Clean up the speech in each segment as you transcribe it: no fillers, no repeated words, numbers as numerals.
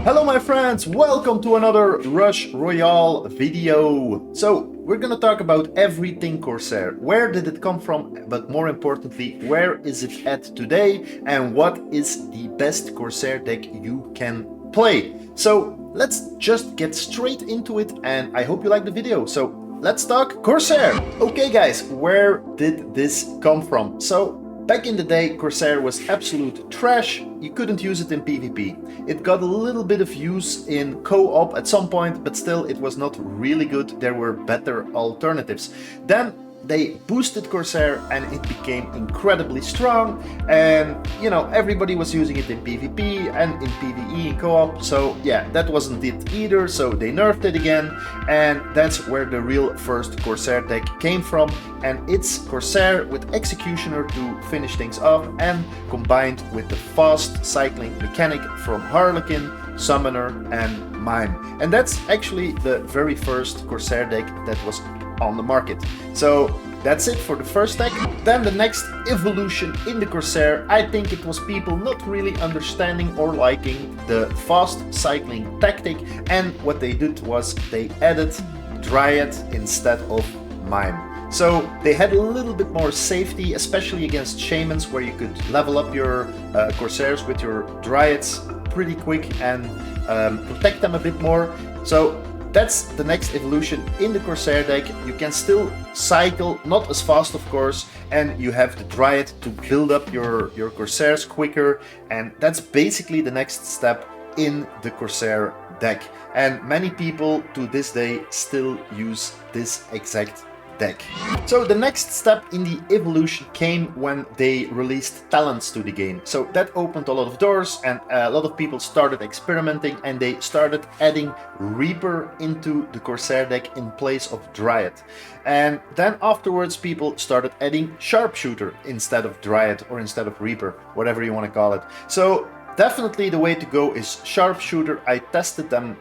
Hello my friends, welcome to another Rush Royale video. So we're gonna talk about everything Corsair. Where did it come from, but more importantly, where is it at today and what is the best Corsair deck you can play. So let's just get straight into it and I hope you like the video. So let's talk Corsair. Okay guys, where did this come from? So back in the day, Corsair was absolute trash. You couldn't use it in PvP. It got a little bit of use in co-op at some point, but still it was not really good. There were better alternatives. Then they boosted Corsair and it became incredibly strong, and you know, everybody was using it in PvP and in PvE in co-op, so yeah, that wasn't it either, so they nerfed it again, and that's where the real first Corsair deck came from, and it's Corsair with Executioner to finish things off and combined with the fast cycling mechanic from Harlequin, Summoner and Mime. And that's actually the very first Corsair deck that was on the market. So that's it for the first deck. Then the next evolution in the Corsair, I think it was people not really understanding or liking the fast cycling tactic, and what they did was they added Dryad instead of Mime. So they had a little bit more safety, especially against Shamans, where you could level up your Corsairs with your Dryads pretty quick and protect them a bit more. So that's the next evolution in the Corsair deck. You can still cycle, not as fast of course, and you have the Dryad to build up your Corsairs quicker, and that's basically the next step in the Corsair deck. And many people to this day still use this exact deck. So the next step in the evolution came when they released talents to the game. So that opened a lot of doors and a lot of people started experimenting, and they started adding Reaper into the Corsair deck in place of Dryad. And then afterwards people started adding Sharpshooter instead of Dryad or instead of Reaper, whatever you want to call it. So definitely the way to go is Sharpshooter. I tested them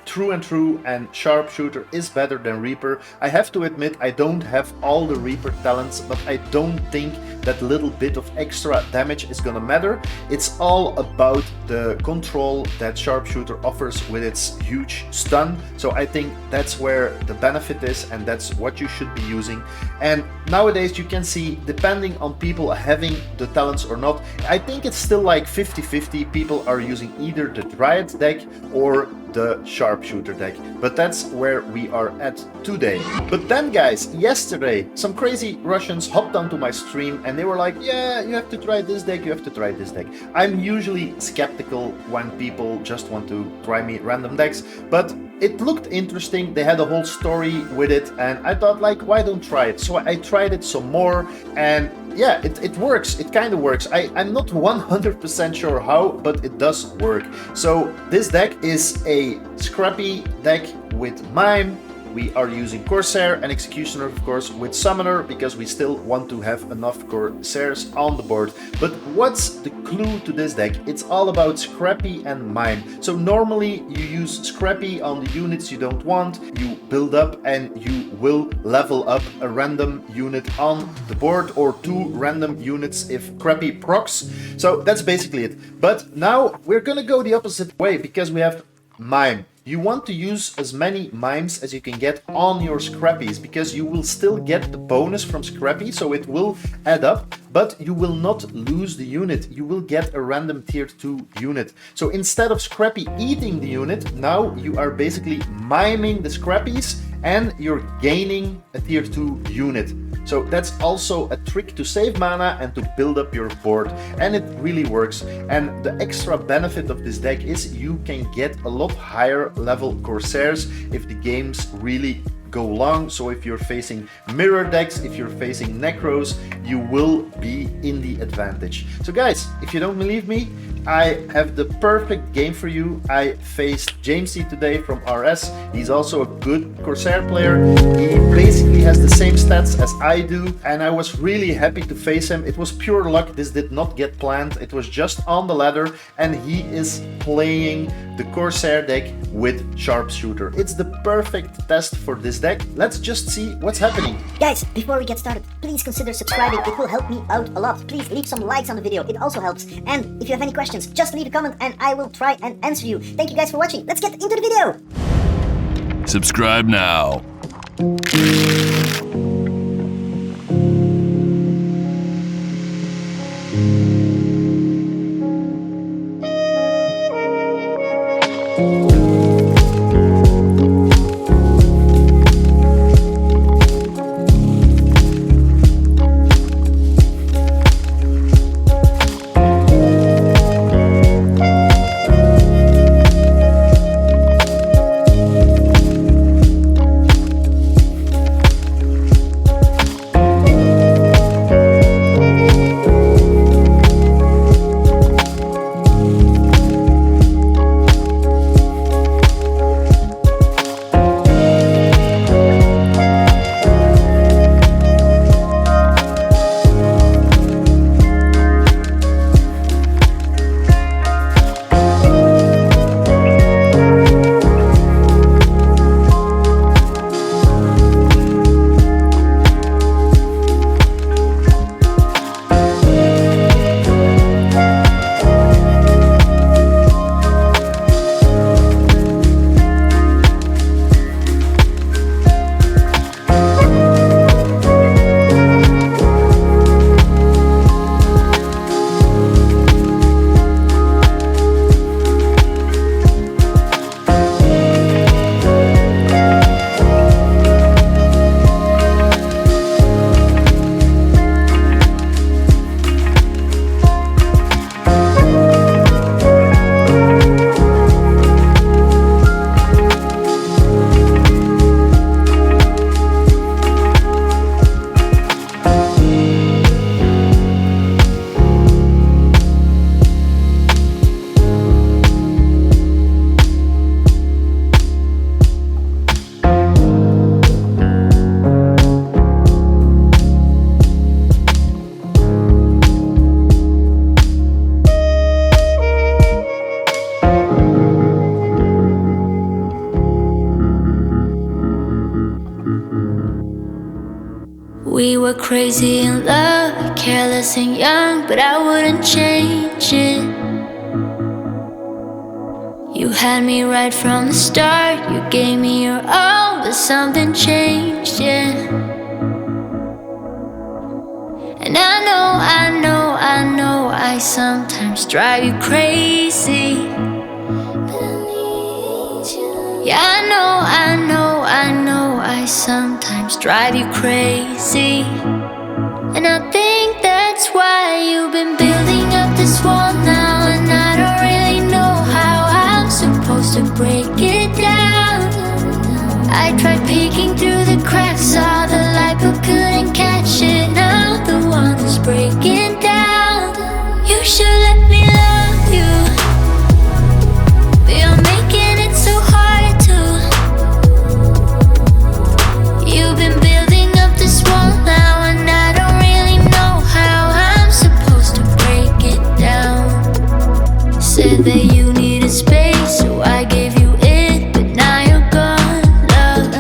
true and true, and Sharpshooter is better than Reaper. I have to admit I don't have all the Reaper talents, but I don't think that little bit of extra damage is gonna matter. It's all about the control that Sharpshooter offers with its huge stun. So I think that's where the benefit is, and that's what you should be using. And nowadays you can see, depending on people having the talents or not, I think it's still like 50-50. People are using either the Dryad deck or the Sharpshooter deck, but that's where we are at today. But then guys, yesterday some crazy Russians hopped onto my stream and they were like, yeah, you have to try this deck, you have to try this deck. I'm usually skeptical when people just want to try me random decks, but it looked interesting. They had a whole story with it and I thought, like, why don't try it? So I tried it some more, and yeah, it works. It kind of works. I'm not 100% sure how, but it does work. So this deck is a scrappy deck with Mime. We are using Corsair and Executioner, of course, with Summoner, because we still want to have enough Corsairs on the board. But what's the clue to this deck? It's all about Scrappy and Mime. So normally you use Scrappy on the units you don't want, you build up and you will level up a random unit on the board, or two random units if Scrappy procs. So that's basically it. But now we're gonna go the opposite way, because we have Mime. You want to use as many Mimes as you can get on your Scrappies, because you will still get the bonus from Scrappy, so it will add up, but you will not lose the unit. You will get a random tier 2 unit. So instead of Scrappy eating the unit, now you are basically miming the Scrappies and you're gaining a tier 2 unit. So that's also a trick to save mana and to build up your board, and it really works. And the extra benefit of this deck is you can get a lot higher level Corsairs if the games really go long. So if you're facing mirror decks, if you're facing Necros, you will be in the advantage. So guys, if you don't believe me, I have the perfect game for you. I faced Jamesy today from RS. He's also a good Corsair player. He basically has the same stats as I do, and I was really happy to face him. It was pure luck. This did not get planned. It was just on the ladder, and he is playing the Corsair deck with Sharpshooter. It's the perfect test for this deck. Let's just see what's happening. Guys, before we get started, please consider subscribing. It will help me out a lot. Please leave some likes on the video. It also helps. And if you have any questions, just leave a comment and I will try and answer you. Thank you guys for watching. Let's get into the video. Subscribe now. We were crazy in love, careless and young, but I wouldn't change it. You had me right from the start, you gave me your all, but something changed, yeah. And I sometimes drive you crazy. Yeah, I sometimes drive you crazy. And I think that's why you've been building up this wall now, and I don't really know how I'm supposed to break it down. I tried peeking through the cracks, saw the light but couldn't catch it. Now the one is breaking down. You should let me love you, but you're making it so hard to. You've been building up this wall now, and I don't really know how I'm supposed to break it down. Said that you needed space, so I gave you it, but now you're gone, love.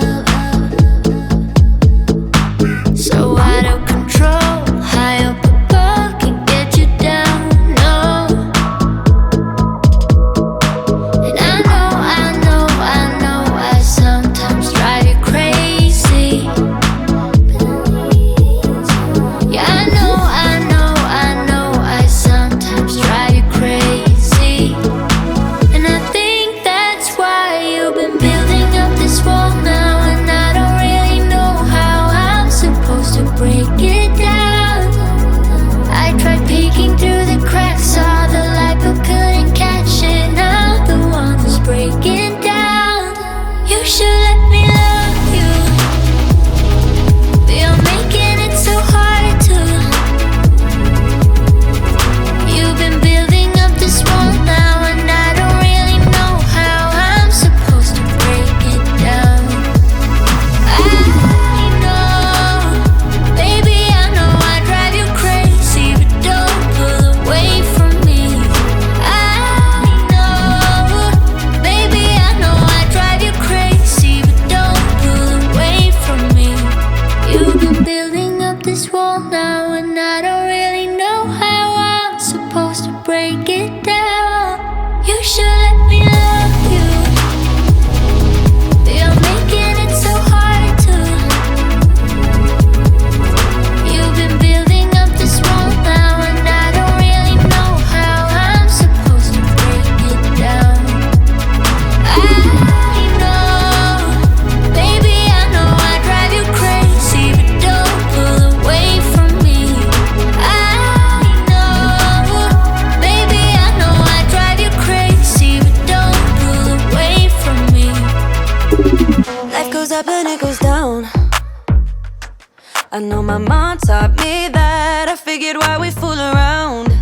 I know my mom taught me that. I figured why we fool around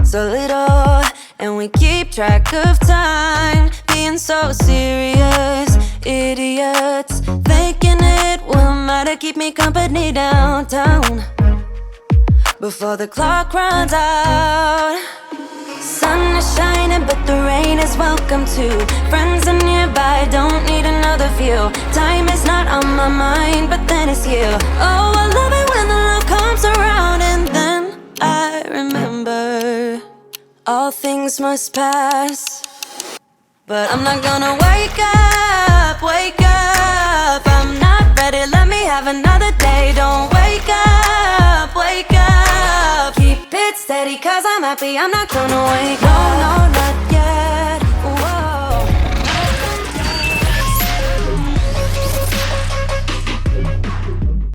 so little, and we keep track of time, being so serious. Idiots, thinking it will matter, keep me company downtown before the clock runs out. Sun is shining, but the rain is welcome too. Friends are nearby, don't need another view. Time is not on my mind, but then it's you. Oh, I love it when the love comes around, and then I remember all things must pass. But I'm not gonna wake up, wake up. I'm not ready, let me have another day. Don't wake up, wake up. Keep it steady, cause I'm happy, I'm not gonna wake up. No, no, not